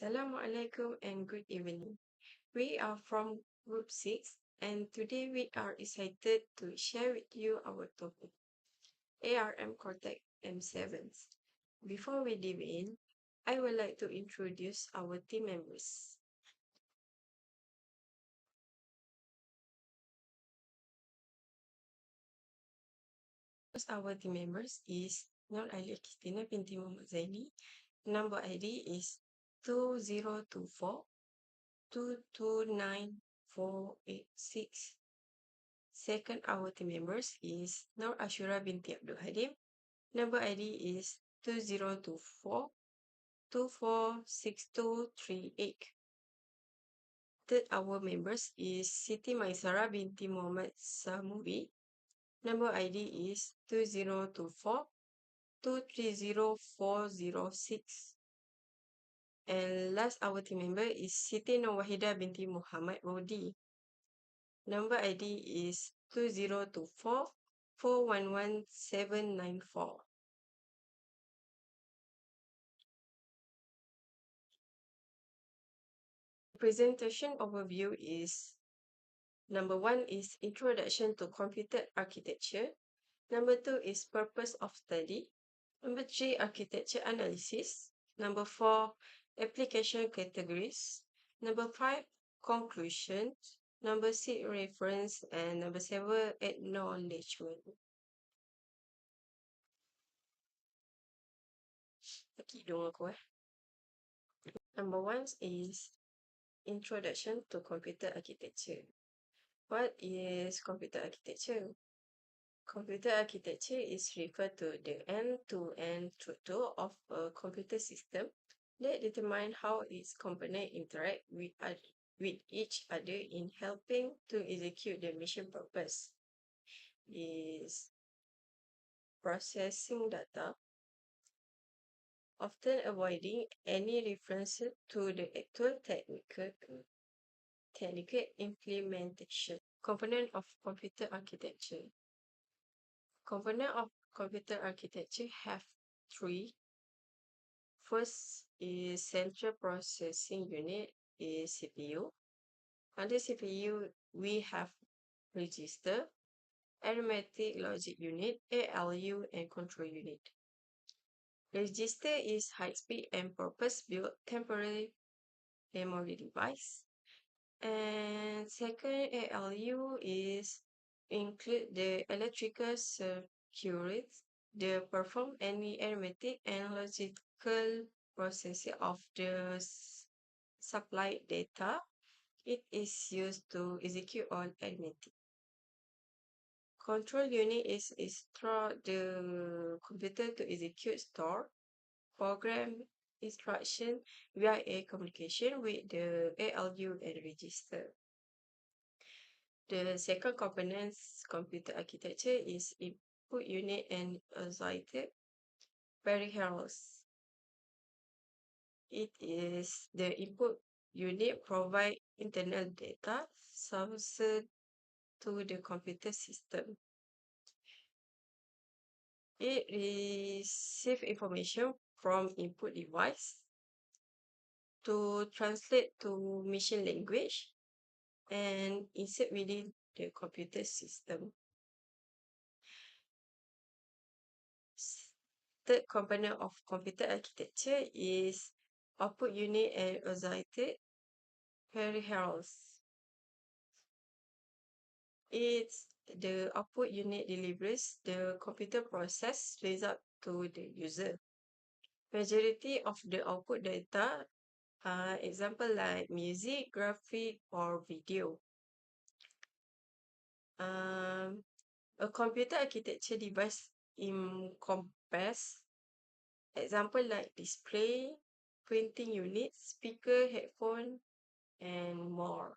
Assalamualaikum and good evening. We are from Group 6 and today we are excited to share with you our topic, ARM Cortex M7. Before we dive in, I would like to introduce our team members. Our team members is Nur Ali Christina binti Muhammad Zaini. Number ID is 2024 229486. Second, our team members is Nur Ashura binti Abdul Hadim. Number ID is 2024 246238. Third, our members is Siti Maisara binti Muhammad Samuri. Number ID is 2024 230406. And last, our team member is Siti Nawahida binti Muhammad Rodi. Number ID is 2024 411794. Presentation overview is number 1 is introduction to computer architecture. Number 2 is purpose of study. Number 3, architecture analysis. Number 4, application categories. Number 5, conclusion. Number 6, reference. And number 7, acknowledgement. Okay, dong aku Number 1 is introduction to computer architecture. What is computer architecture? Computer architecture is referred to the end-to-end structure of a computer system that determine how its components interact with each other in helping to execute the mission purpose. Is processing data, often avoiding any reference to the actual technical implementation. Component of computer architecture. Component of computer architecture have 3. First is central processing unit, is CPU. Under CPU, we have register, arithmetic logic unit, ALU, and control unit. Register is high-speed and purpose-built temporary memory device. And second, ALU is include the electrical circuits that perform any arithmetic and logical processing of the supplied data. It is used to execute all arithmetic. Control unit is instruct the computer to execute store program instruction via a communication with the ALU and register. The second component's computer architecture is input unit and associated peripherals. It is the input unit provide internal data sources to the computer system. It receives information from input device to translate to machine language and insert within the computer system. Third component of computer architecture is output unit and associated peripherals. It's the output unit delivers the computer process result to the user. Majority of the output data are example like music, graphic, or video. A computer architecture device encompass example like display, printing unit, speaker, headphone, and more.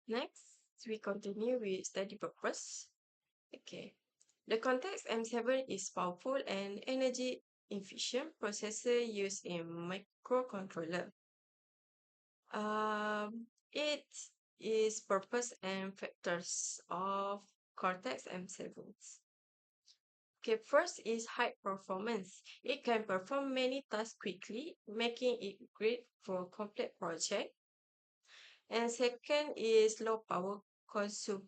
Next, we continue with study purpose. Okay. The Cortex M7 is powerful and energy efficient processor used in microcontroller. it is purpose and factors of Cortex M7. Okay, first is high performance. It can perform many tasks quickly, making it great for complex projects. And second is low power consumption.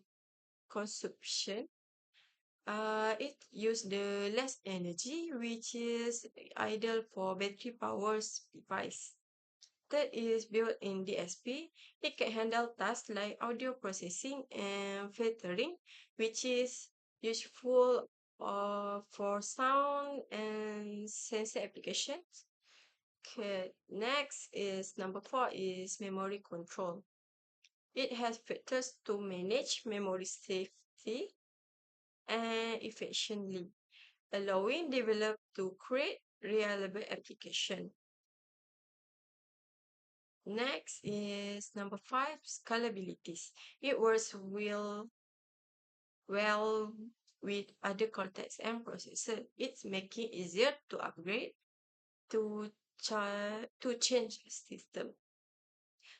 It use the less energy, which is ideal for battery power device. Third is built-in DSP. It can handle tasks like audio processing and filtering, which is useful for sound and sensor applications. Okay, next is number 4 is memory control. It has features to manage memory safely and efficiently, allowing developers to create reliable application. Next is number 5, scalabilities. It works well with other Cortex M processor. It's making easier to upgrade to change system.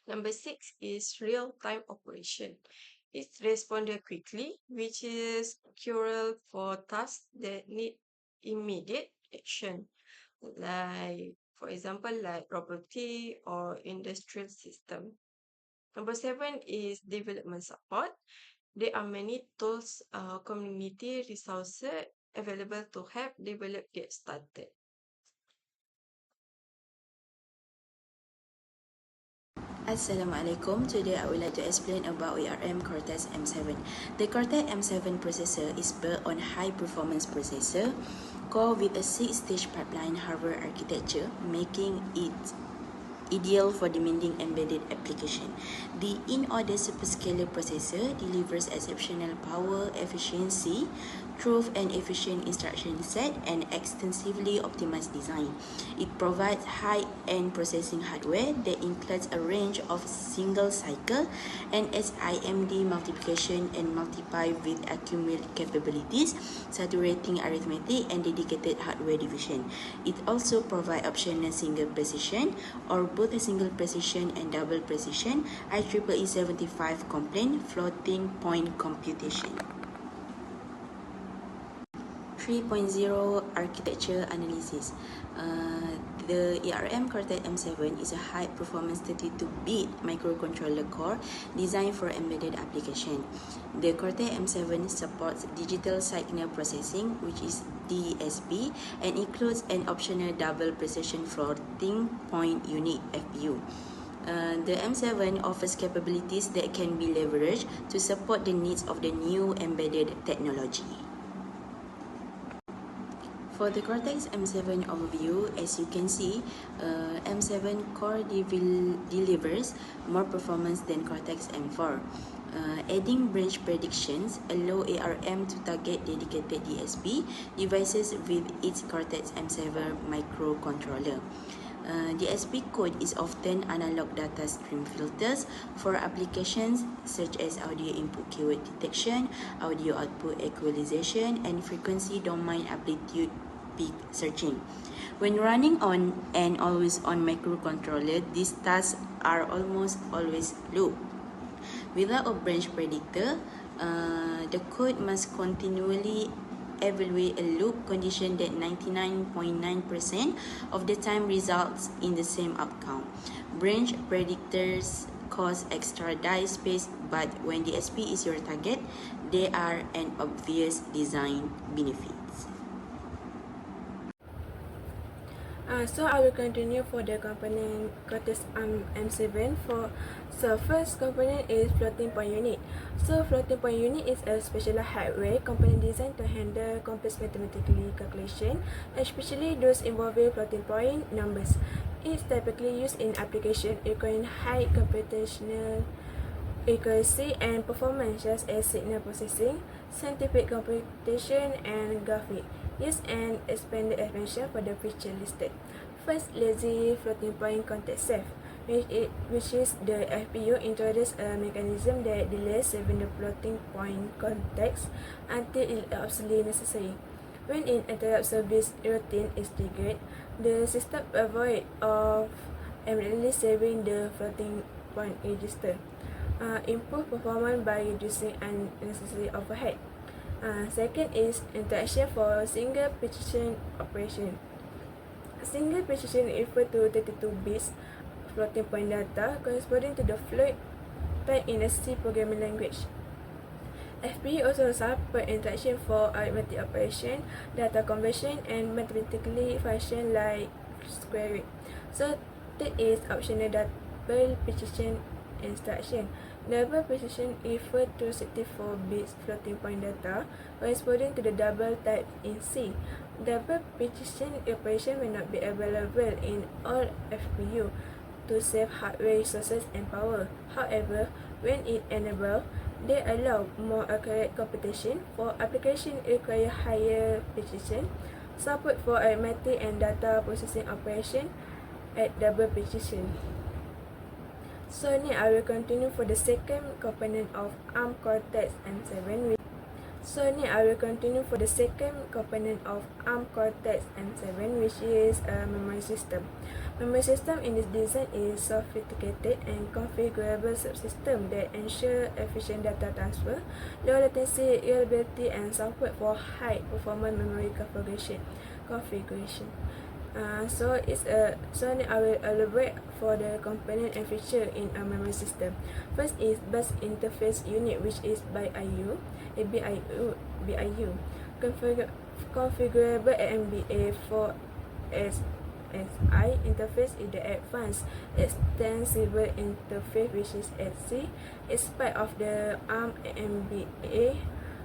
Number 6 is real-time operation. It responded quickly, which is crucial for tasks that need immediate action, like, for example, like robotic or industrial system. Number 7 is development support. There are many tools, community resources available to help develop get started. Assalamualaikum. Today I would like to explain about ARM Cortex M7. The Cortex M7 processor is built on high-performance processor core with a 6-stage pipeline hardware architecture, making it ideal for demanding embedded application. The in-order superscalar processor delivers exceptional power, efficiency, through an efficient instruction set and extensively optimized design. It provides high-end processing hardware that includes a range of single cycle and SIMD multiplication and multiply with accumulated capabilities, saturating arithmetic and dedicated hardware division. It also provides optional single precision or both a single precision and double precision IEEE 75 complaint floating point computation. 3.0 Architecture Analysis. The ARM Cortex M7 is a high-performance 32-bit microcontroller core designed for embedded application. The Cortex M7 supports digital signal processing, which is DSP, and includes an optional double precision floating point unit FPU. The M7 offers capabilities that can be leveraged to support the needs of the new embedded technology. For the Cortex M7 overview, as you can see, M7 core delivers more performance than Cortex M4. Adding branch predictions allow ARM to target dedicated DSP devices with its Cortex M7 microcontroller. DSP code is often analog data stream filters for applications such as audio input keyword detection, audio output equalization, and frequency domain amplitude peak searching. When running on an always-on microcontroller, these tasks are almost always loop. Without a branch predictor, the code must continually evaluate a loop condition that 99.9% of the time results in the same outcome. Branch predictors cause extra die space, but when the DSP is your target, they are an obvious design benefit. So I will continue for the component Cortex M7. So first component is floating point unit. So floating point unit is a special hardware component designed to handle complex mathematical calculation, especially those involving floating point numbers. It's typically used in applications requiring high computational accuracy and performance, such as signal processing, scientific computation, and graphics. Use an expanded expansion for the feature listed. First, lazy floating point context safe, which is the FPU introduces a mechanism that delays saving the floating point context until it is absolutely necessary. When an interrupt service routine is triggered, the system avoids of immediately saving the floating point register. improve performance by reducing unnecessary overhead. Second is interaction for single precision operation. Single precision refers to 32 bits floating point data corresponding to the float type in a C programming language. FP also support interaction for arithmetic operation, data conversion, and mathematically function like square root. So that is optional double precision instruction. Double precision refers to 64 bits floating point data corresponding to the double type in C. Double precision operation may not be available in all FPU to save hardware resources and power. However, when it enabled, they allow more accurate computation for applications require higher precision, support for arithmetic and data processing operation at double precision. So now I will continue for the second component of ARM Cortex M7. Which is a memory system. Memory system in this design is sophisticated and configurable subsystem that ensure efficient data transfer, low latency, reliability, and support for high performance memory configuration. So now I will elaborate for the component and feature in a memory system. First is bus interface unit, which is BIU. Configurable MBA for SI interface is the advanced extensible interface, which is XC. It's part of the ARM MBA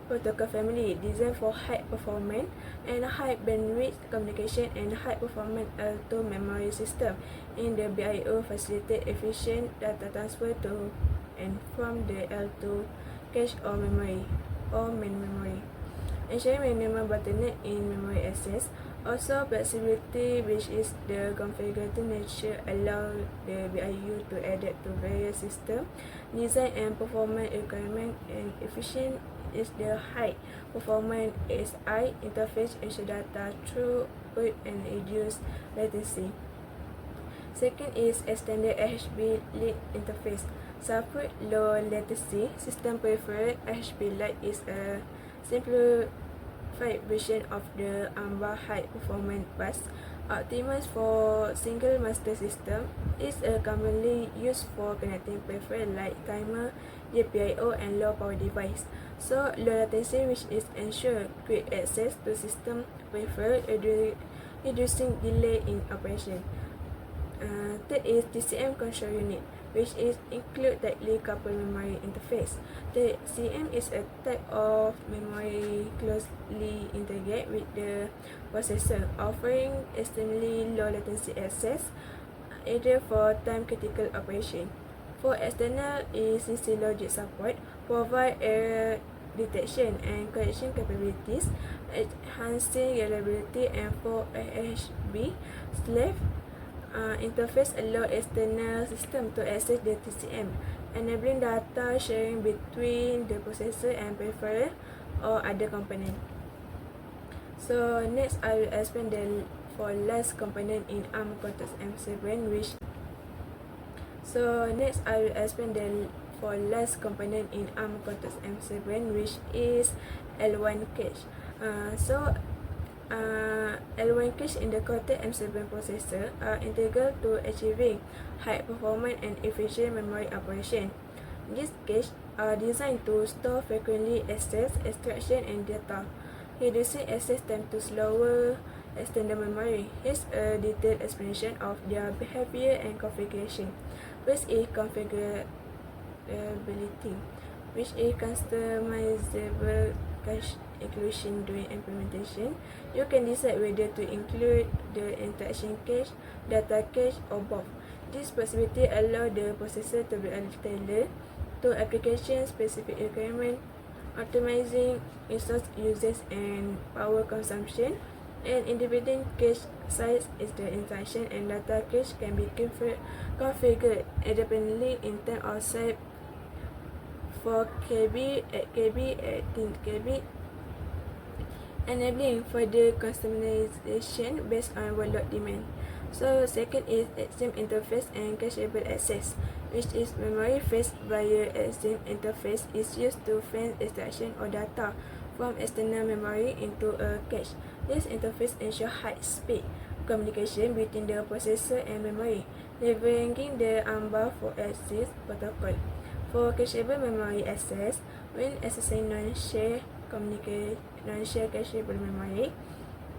protocol family designed for high performance and high bandwidth communication and high performance L2 memory system. In the BIO facilitate efficient data transfer to and from the L2 cache or main memory, ensuring minimal bottleneck in memory access. Also, flexibility, which is the configurative nature, allow the BIU to adapt to various system design and performance requirement, and efficient is the high performance SI interface, ensure data throughput and reduce latency. Second is extended HB Lite interface. Support low latency system preferred. HB Lite is a simplified version of the ARM high performance bus, optimized for single master system. Is commonly used for connecting peripherals like timer, GPIO, and low power device. So low latency, which is ensure quick access to system peripheral, reducing delay in operation. Third is TCM control unit, which is include tightly coupled memory interface. The TCM is a type of memory closely integrated with the processor, offering extremely low latency access, either for time critical operation. For external ECC logic support, provide error detection and correction capabilities, enhancing reliability, and for AHB slave interface allow external system to access the TCM, enabling data sharing between the processor and peripheral or other component. So next I will explain the for last component in ARM Cortex M7, which is L1 cache. L1 cache in the Cortex M7 processor are integral to achieving high performance and efficient memory operation. These caches are designed to store frequently accessed instruction and data, reducing access time to slower extended memory. Here's a detailed explanation of their behavior and configuration. First is configurability, which is customizable cache inclusion during implementation. You can decide whether to include the interaction cache, data cache, or both. This flexibility allows the processor to be tailored to application-specific requirements, optimizing resource usage and power consumption. And independent cache size is the interaction and data cache can be configured independently in terms of size 4 KB, 8 KB, 18 KB, enabling further customization based on workload demand. So second is XIM interface and cacheable access, which is memory fetched via XIM interface is used to fetch instruction or data from external memory into a cache. This interface ensures high-speed communication between the processor and memory, leveraging the ARM for access protocol. For cacheable memory access, when accessing non-share cacheable memory,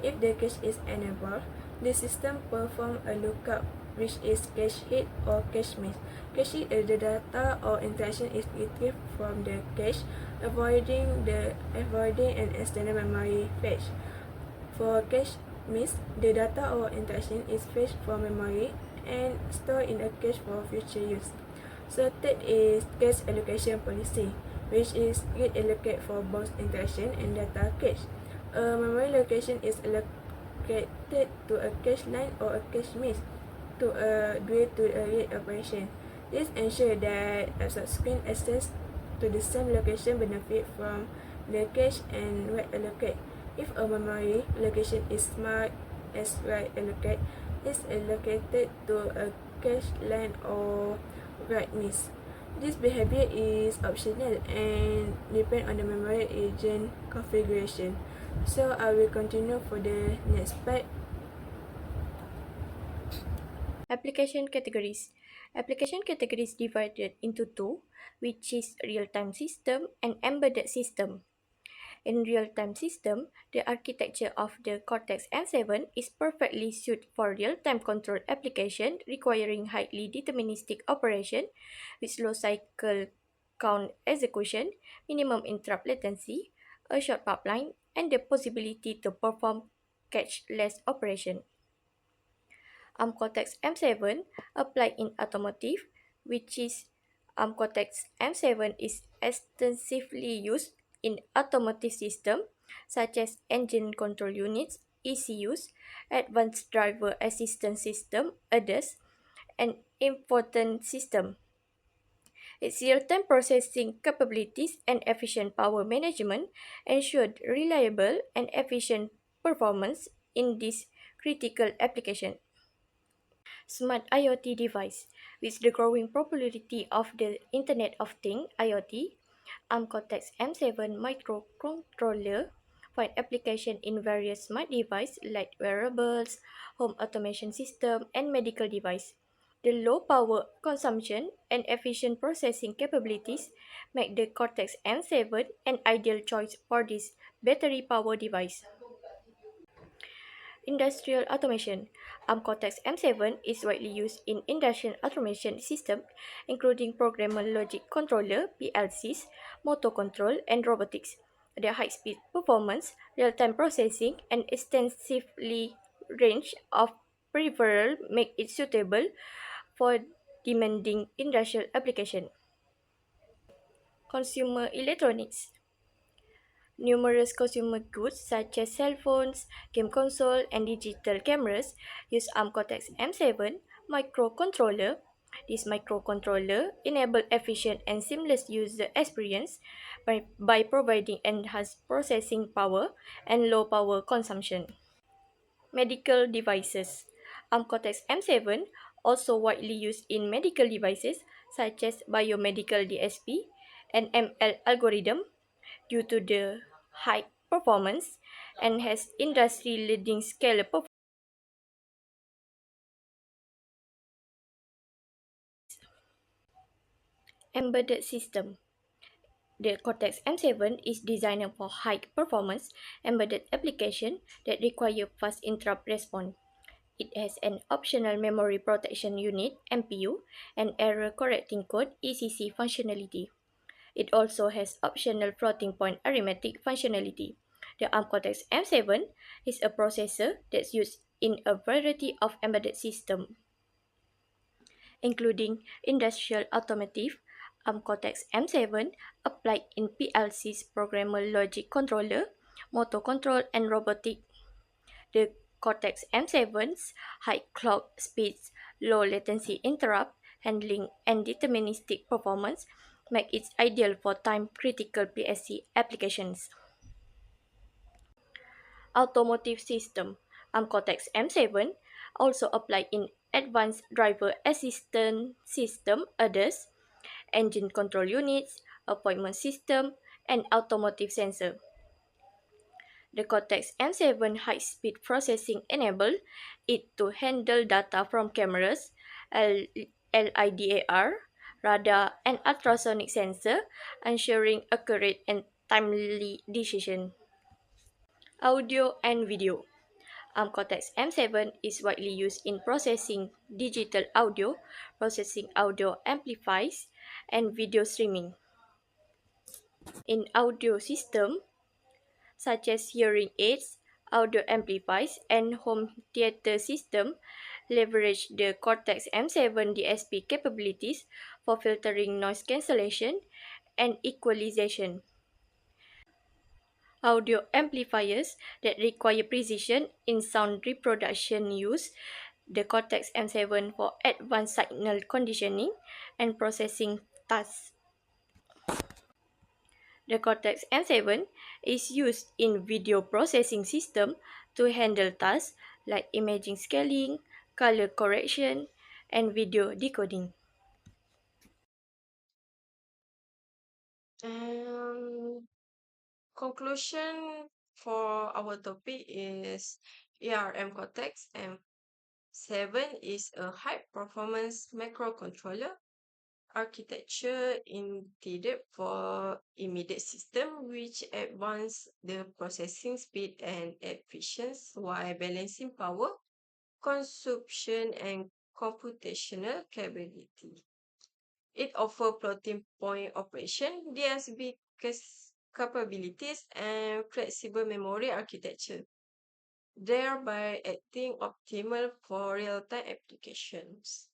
if the cache is enabled, the system performs a lookup, which is cache hit or cache miss. Cache hit is the data or instruction is retrieved from the cache, avoiding an external memory fetch. For cache miss, the data or instruction is fetched from memory and stored in a cache for future use. So third is cache allocation policy, which is read allocate for both instruction and data cache. A memory location is allocated to a cache line or a cache miss due to a read operation. This ensures that a subsequent access to the same location benefit from the cache and write allocate. If a memory location is marked as write allocate, it's allocated to a cache line or write miss. This behavior is optional and depends on the memory agent configuration. So I will continue for the next part. Application categories. Application categories divided into two, which is real-time system and embedded system. In real-time system, the architecture of the Cortex M7 is perfectly suited for real-time control application requiring highly deterministic operation with low cycle count execution, minimum interrupt latency, a short pipeline, and the possibility to perform cache-less operation. Cortex M7 applied in automotive, which is Cortex M7 is extensively used in automotive systems such as engine control units, ECUs, advanced driver assistance system, ADAS, and infotainment system. Its real-time processing capabilities and efficient power management ensured reliable and efficient performance in this critical application. Smart IoT device. With the growing popularity of the Internet of Things (IoT), Cortex M7 microcontroller find application in various smart devices like wearables, home automation system, and medical device. The low power consumption and efficient processing capabilities make the Cortex M7 an ideal choice for this battery power device. Industrial automation. Cortex M7 is widely used in industrial automation systems, including programmable logic controller (PLCs), motor control, and robotics. The high-speed performance, real-time processing, and extensively range of peripherals make it suitable for demanding industrial application. Consumer electronics. Numerous consumer goods such as cell phones, game console, and digital cameras use Cortex M7 microcontroller. This microcontroller enables efficient and seamless user experience by providing enhanced processing power and low power consumption. Medical devices. Cortex M7 also widely used in medical devices such as biomedical DSP and ML algorithm due to the high performance and has industry-leading scale performance. Embedded system. The Cortex M7 is designed for high-performance embedded application that require fast interrupt response. It has an optional memory protection unit (MPU) and error correcting code (ECC) functionality. It also has optional floating point arithmetic functionality. The Cortex M7 is a processor that's used in a variety of embedded systems, including industrial automotive, Cortex M7 applied in PLC's programmable logic controller, motor control, and robotic. The Cortex M7's high clock speeds, low latency interrupt handling, and deterministic performance make it ideal for time-critical PSC applications. Automotive system. Cortex M7 also apply in advanced driver assistance system, ADAS, engine control units, appointment system, and automotive sensor. The Cortex M7 high-speed processing enabled it to handle data from cameras, LIDAR, radar, and ultrasonic sensor, ensuring accurate and timely decision. Audio and video. Cortex M7 is widely used in processing digital audio, processing audio amplifiers, and video streaming. In audio system, such as hearing aids, audio amplifiers, and home theater system, leverage the Cortex M7 DSP capabilities for filtering noise cancellation and equalization. Audio amplifiers that require precision in sound reproduction use the Cortex M7 for advanced signal conditioning and processing tasks. The Cortex M7 is used in video processing system to handle tasks like imaging scaling, color correction, and video decoding. Conclusion for our topic is ARM Cortex M7 is a high-performance microcontroller architecture intended for immediate system which advance the processing speed and efficiency while balancing power, consumption, and computational capability. It offers floating point operation, DSB capabilities, and flexible memory architecture, thereby acting optimal for real-time applications.